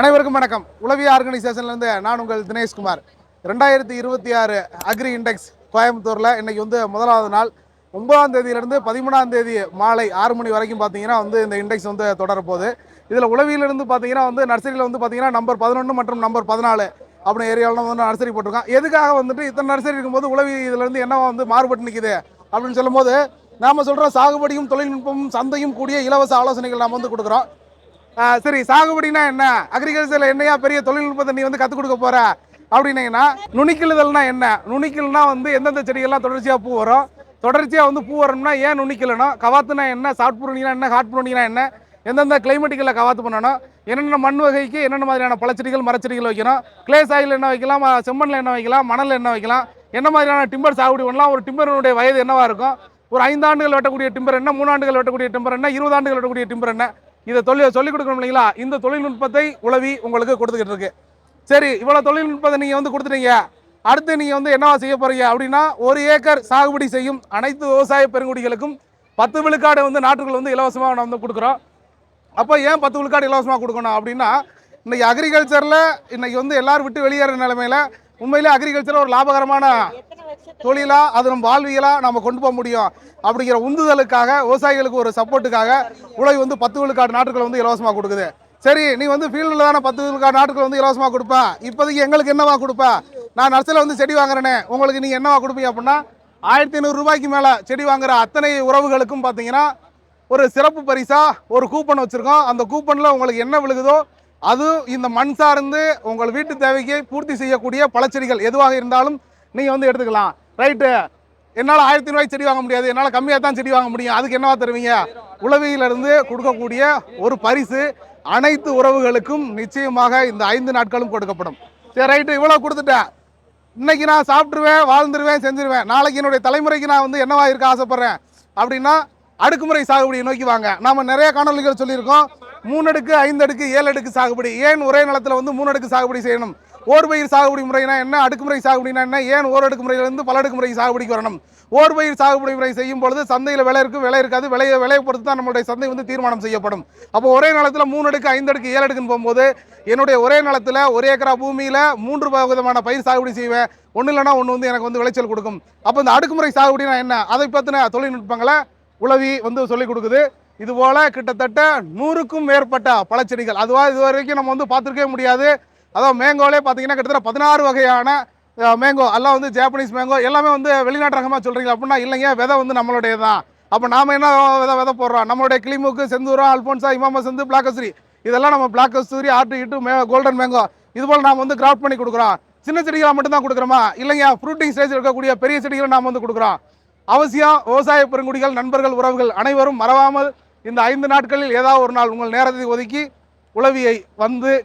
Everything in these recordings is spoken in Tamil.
அனைவருக்கும் வணக்கம். உளவிய ஆர்கனைசேஷன்லேருந்து நான் உங்கள் தினேஷ்குமார். 2026 அக்ரி இண்டெக்ஸ் கோயம்புத்தூரில் இன்னைக்கு முதலாவது நாள். 9ஆம் தேதியிலிருந்து 13ஆம் தேதி மாலை 6 மணி வரைக்கும் பார்த்தீங்கன்னா இந்த இண்டெக்ஸ் தொடரப்போகுது. இதில் உளவியிலிருந்து பார்த்தீங்கன்னா நர்சரியில் பார்த்தீங்கன்னா நம்பர் 11 மற்றும் நம்பர் 14 அப்படின்னு ஏரியாவில் நர்சரி போட்டிருக்கோம். எதுக்காக இத்தனை நர்சரி இருக்கும்போது உளவி இதிலிருந்து என்ன மாறுபட்டு நிற்குது அப்படின்னு சொல்லும்போது, நாம் சொல்கிற சாகுபடியும் தொழில்நுட்பமும் சந்தையும் கூடிய இலவச ஆலோசனைகள் நாம் கொடுக்குறோம். சரி, சாகுபடினா என்ன, அக்ரிகல்ச்சரில் என்னையா பெரிய தொழில்நுட்பத்தை நீ கற்றுக் கொடுக்க போற அப்படின்னீங்கன்னா, நுனிக்கிழுதல்னா என்ன, நுனிக்கிள்னா எந்தெந்த செடிகள்லாம் தொடர்ச்சியாக பூ வரும், தொடர்ச்சியாக பூ வரணும்னா ஏன் நுனிக்கிழணும், கவாத்துனா என்ன, சாஃப்ட் ப்ரூனிங்னா என்ன, ஹார்ட் ப்ரூனிங்னா என்ன, எந்தெந்த கிளைமேட்டிக்கில் கவாத்து பண்ணணும், என்னென்ன மண் வகைக்கு என்னென்ன மாதிரியான பழச்செடிகள் மரச்செடிகள் வைக்கணும், கிளே சாயில் என்ன வைக்கலாம், செம்மண்ணில் என்ன வைக்கலாம், மணல் என்ன வைக்கலாம், என்ன மாதிரியான டிம்பர் சாகுபடி பண்ணலாம், ஒரு டிம்பருடைய வயது என்னவா இருக்கும், ஒரு 5 ஆண்டுகள் வெட்டக்கூடிய டிம்பர் என்ன, 3 ஆண்டுகள் வெட்டக்கூடிய டிம்பர் என்ன, 20 ஆண்டுகள் வெட்டக்கூடிய டிம்பர் என்ன, இதை சொல்லிக் கொடுக்கணும் இல்லைங்களா. இந்த தொழில்நுட்பத்தை உளவி உங்களுக்கு கொடுத்துக்கிட்டு இருக்கு. சரி, இவ்வளவு தொழில்நுட்பத்தை நீங்க கொடுத்துட்டீங்க. அடுத்து நீங்க என்னவா செய்ய போறீங்க அப்படின்னா, 1 ஏக்கர் சாகுபடி செய்யும் அனைத்து விவசாய பெருங்குடிகளுக்கும் 10 விழுக்காடு நாற்றுகள் இலவசமாக நம்ம கொடுக்குறோம். அப்போ ஏன் 10 விழுக்காடு இலவசமாக கொடுக்கணும் அப்படின்னா, இன்னைக்கு அக்ரிகல்ச்சர்ல இன்னைக்கு எல்லாரும் விட்டு வெளியேற நிலைமையில உண்மையிலே அக்ரிகல்ச்சர் ஒரு லாபகரமான தொழிலா, அது நம்ம வாழ்வியலா நம்ம கொண்டு போக முடியும் அப்படிங்கிற உந்துதலுக்காக, விவசாயிகளுக்கு ஒரு சப்போர்ட்டுக்காக உழவி 10 விழுக்காடு நாட்டுகள் இலவசமாக கொடுக்குது. சரி, நீ ஃபீல்டில் தானே 10 விழுக்காடு நாட்டுகள் இலவசமாக கொடுப்பா, இப்போதைக்கு எங்களுக்கு என்னவா கொடுப்பா, நான் நர்சரியில் செடி வாங்குறேனே, உங்களுக்கு நீங்கள் என்னவா கொடுப்பீங்க அப்படின்னா, 1500 ரூபாய்க்கு மேலே செடி வாங்குற அத்தனை உறவுகளுக்கும் பார்த்தீங்கன்னா ஒரு சிறப்பு பரிசா ஒரு கூப்பன் வச்சுருக்கோம். அந்த கூப்பனில் உங்களுக்கு என்ன விழுகுதோ அது இந்த மண் சார்ந்து உங்கள் வீட்டு தேவைக்கு பூர்த்தி செய்யக்கூடிய பழச்செடிகள் எதுவாக இருந்தாலும் நீங்கள் எடுத்துக்கலாம். ரைட்டு, என்னால் 1000 ரூபாய்க்கு செடி வாங்க முடியாது, என்னால் கம்மியாக தான் செடி வாங்க முடியும், அதுக்கு என்னவா தருவீங்க, உளவியிலிருந்து கொடுக்கக்கூடிய ஒரு பரிசு அனைத்து உறவுகளுக்கும் நிச்சயமாக இந்த 5 நாட்களும் கொடுக்கப்படும். சரி, ரைட்டு, இவ்வளோ கொடுத்துட்டேன், இன்னைக்கு நான் சாப்பிட்டுருவேன், வாழ்ந்துருவேன், செஞ்சிருவேன், நாளைக்கு என்னுடைய தலைமுறைக்கு நான் என்னவா இருக்க ஆசைப்படுறேன் அப்படின்னா, அடுக்குமுறை சாகுபடியை நோக்கி வாங்க. நாம நிறைய காணொலிகள் சொல்லியிருக்கோம். 3 அடுக்கு 5 அடுக்கு 7 அடுக்கு சாகுபடி. ஏன் ஒரே நிலத்தில் 3 அடுக்கு சாகுபடி செய்யணும், ஓர்பயிர் சாகுபடி முறைனா என்ன, அடுக்குமுறை சாகுபடினா என்ன, ஏன் ஓர் அடுக்குமுறையிலிருந்து பல அடுக்குமுறை சாகுபடிக்கு வரணும், ஓர்பயிர் சாகுபடி முறை செய்யும் பொழுது சந்தையில் விலை இருக்கும், விலை இருக்காது, விலையை பொறுத்து தான் நம்மளுடைய சந்தை தீர்மானம் செய்யப்படும். அப்போ ஒரே நிலத்தில் 3 அடுக்கு 5 அடுக்கு 7 அடுக்குன்னு போகும்போது, என்னுடைய ஒரே நிலத்தில் 1 ஏக்கரா பூமியில் 3 விதமான பயிர் சாகுபடி செய்வேன், ஒன்று இல்லைனா ஒன்று எனக்கு விளைச்சல் கொடுக்கும். அப்போ இந்த அடுக்குமுறை சாகுபடினா என்ன, அதை பற்றின தொழில்நுட்பங்களை உளவி சொல்லிக் கொடுக்குது. இதுபோல கிட்டத்தட்ட 100க்கும் மேற்பட்ட பழச்செடிகள், அதுவா இது வரைக்கும் நம்ம பார்த்துருக்கவே முடியாது. அதாவது மேங்கோலே பார்த்தீங்கன்னா கிட்டத்தட்ட 16 வகையான மேங்கோ, எல்லாம் ஜாப்பனீஸ் மேங்கோ, எல்லாமே வெளிநாட்டு ரகமாக சொல்கிறீங்க அப்படின்னா, இல்லைங்க, விதை நம்மளுடைய தான். அப்போ நாம் என்ன விதை போடுறோம், நம்மளுடைய கிளிமுக்கு, செந்தூரம், அல்போன்சா, இமாம செந்து, பிளாக் கஸ்தூரி, இதெல்லாம் நம்ம பிளாக் கஸ்தூரி, ஆர்ட் இட்டு, கோல்டன் மேங்கோ, இது போல் நாம் கிராஃப்ட் பண்ணி கொடுக்குறோம். சின்ன செடிகளை மட்டும்தான் கொடுக்குறோமா, இல்லைங்க, ஃப்ரூட்டிங் ஸ்டேஜ் இருக்கக்கூடிய பெரிய செடிகளை நாம் கொடுக்குறோம். அவசியம் விவசாய பெருங்குடிகள், நண்பர்கள், உறவுகள் அனைவரும் மறவாமல் இந்த 5 நாட்களில் ஏதாவது ஒரு நாள் உங்கள் நேரத்தை ஒதுக்கி உளவியை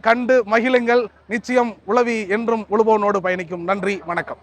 கண்டு மகிழுங்கள். நிச்சயம் உளவி என்றும் உழுபவனோடு பயணிக்கும். நன்றி, வணக்கம்.